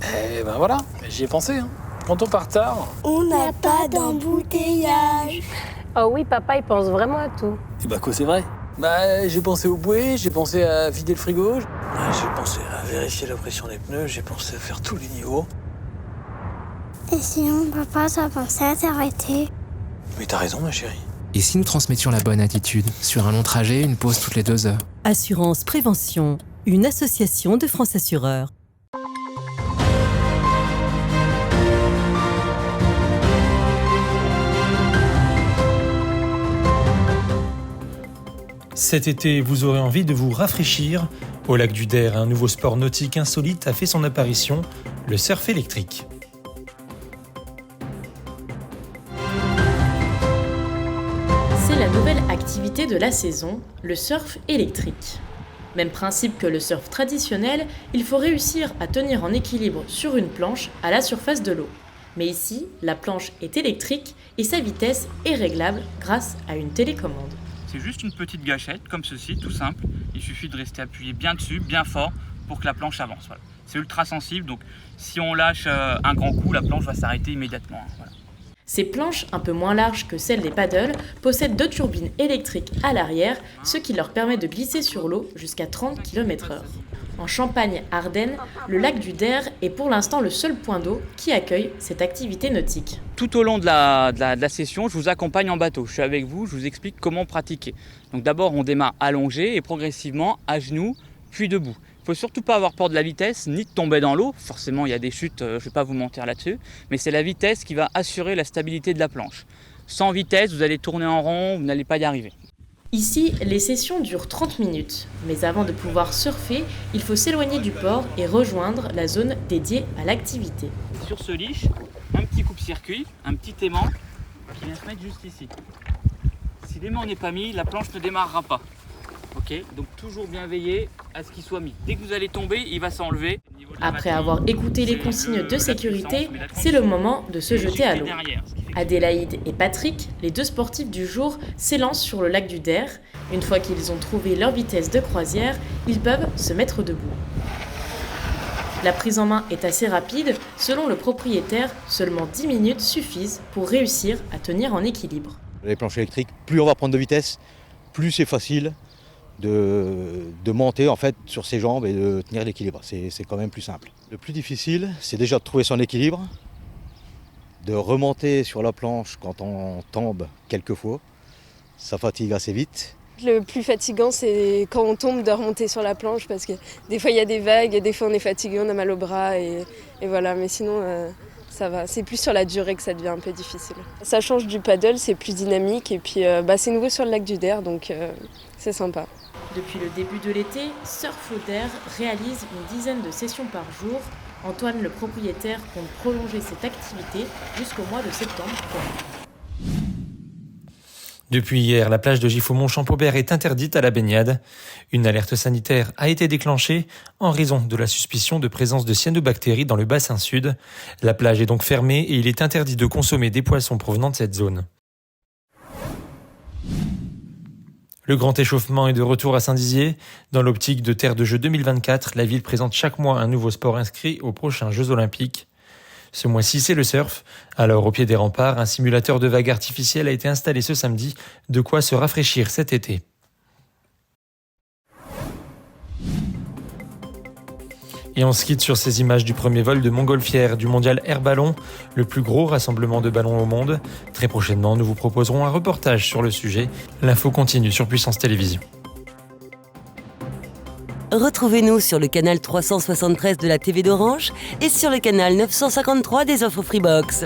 Eh ben voilà, j'y ai pensé. Quand on part tard... On n'a pas d'embouteillage. Oh oui, papa, il pense vraiment à tout. Et bah quoi, c'est vrai. J'ai pensé au bouée, j'ai pensé à vider le frigo. J'ai pensé à vérifier la pression des pneus, j'ai pensé à faire tous les niveaux. Et sinon, papa, t'as pensé à t'arrêter? Mais t'as raison, ma chérie. Et si nous transmettions la bonne attitude? Sur un long trajet, une pause toutes les 2 heures. Assurance Prévention, une association de France Assureurs. Cet été, vous aurez envie de vous rafraîchir. Au lac du Der, un nouveau sport nautique insolite a fait son apparition, le surf électrique. C'est la nouvelle activité de la saison, le surf électrique. Même principe que le surf traditionnel, il faut réussir à tenir en équilibre sur une planche à la surface de l'eau. Mais ici, la planche est électrique et sa vitesse est réglable grâce à une télécommande. C'est juste une petite gâchette, comme ceci, tout simple. Il suffit de rester appuyé bien dessus, bien fort, pour que la planche avance. Voilà. C'est ultra sensible, donc si on lâche un grand coup, la planche va s'arrêter immédiatement. Voilà. Ces planches, un peu moins larges que celles des paddles, possèdent 2 turbines électriques à l'arrière, ce qui leur permet de glisser sur l'eau jusqu'à 30 km/h. En Champagne-Ardenne, le lac du Der est pour l'instant le seul point d'eau qui accueille cette activité nautique. Tout au long de la session, je vous accompagne en bateau. Je suis avec vous, je vous explique comment pratiquer. Donc d'abord, on démarre allongé et progressivement à genoux, puis debout. Il ne faut surtout pas avoir peur de la vitesse, ni de tomber dans l'eau. Forcément, il y a des chutes, je ne vais pas vous mentir là-dessus. Mais c'est la vitesse qui va assurer la stabilité de la planche. Sans vitesse, vous allez tourner en rond, vous n'allez pas y arriver. Ici, les sessions durent 30 minutes. Mais avant de pouvoir surfer, il faut s'éloigner du port et rejoindre la zone dédiée à l'activité. Sur ce leash, un petit coupe-circuit, un petit aimant qui vient se mettre juste ici. Si l'aimant n'est pas mis, la planche ne démarrera pas. Ok, donc toujours bien veiller à ce qu'il soit mis. Dès que vous allez tomber, il va s'enlever. Après avoir écouté les consignes de sécurité, c'est le moment de se jeter à l'eau. Adélaïde et Patrick, les 2 sportifs du jour, s'élancent sur le lac du Der. Une fois qu'ils ont trouvé leur vitesse de croisière, ils peuvent se mettre debout. La prise en main est assez rapide. Selon le propriétaire, seulement 10 minutes suffisent pour réussir à tenir en équilibre. Les planches électriques, plus on va prendre de vitesse, plus c'est facile de monter en fait sur ses jambes et de tenir l'équilibre. C'est quand même plus simple. Le plus difficile, c'est déjà de trouver son équilibre, de remonter sur la planche quand on tombe quelques fois. Ça fatigue assez vite. Le plus fatigant, c'est quand on tombe de remonter sur la planche parce que des fois il y a des vagues et des fois on est fatigué, on a mal au bras et voilà. Mais sinon, ça va. C'est plus sur la durée que ça devient un peu difficile. Ça change du paddle, c'est plus dynamique et puis c'est nouveau sur le lac du Der, donc c'est sympa. Depuis le début de l'été, Surf au Der réalise une dizaine de sessions par jour. Antoine, le propriétaire, compte prolonger cette activité jusqu'au mois de septembre prochain. Depuis hier, la plage de Giffaumont-Champaubert est interdite à la baignade. Une alerte sanitaire a été déclenchée en raison de la suspicion de présence de cyanobactéries dans le bassin sud. La plage est donc fermée et il est interdit de consommer des poissons provenant de cette zone. Le grand échauffement est de retour à Saint-Dizier. Dans l'optique de Terre de Jeux 2024, la ville présente chaque mois un nouveau sport inscrit aux prochains Jeux Olympiques. Ce mois-ci, c'est le surf. Alors, au pied des remparts, un simulateur de vagues artificielles a été installé ce samedi, de quoi se rafraîchir cet été. Et on se quitte sur ces images du premier vol de Montgolfière du mondial Air Ballon, le plus gros rassemblement de ballons au monde. Très prochainement, nous vous proposerons un reportage sur le sujet. L'info continue sur Puissance Télévisions. Retrouvez-nous sur le canal 373 de la TV d'Orange et sur le canal 953 des offres Freebox.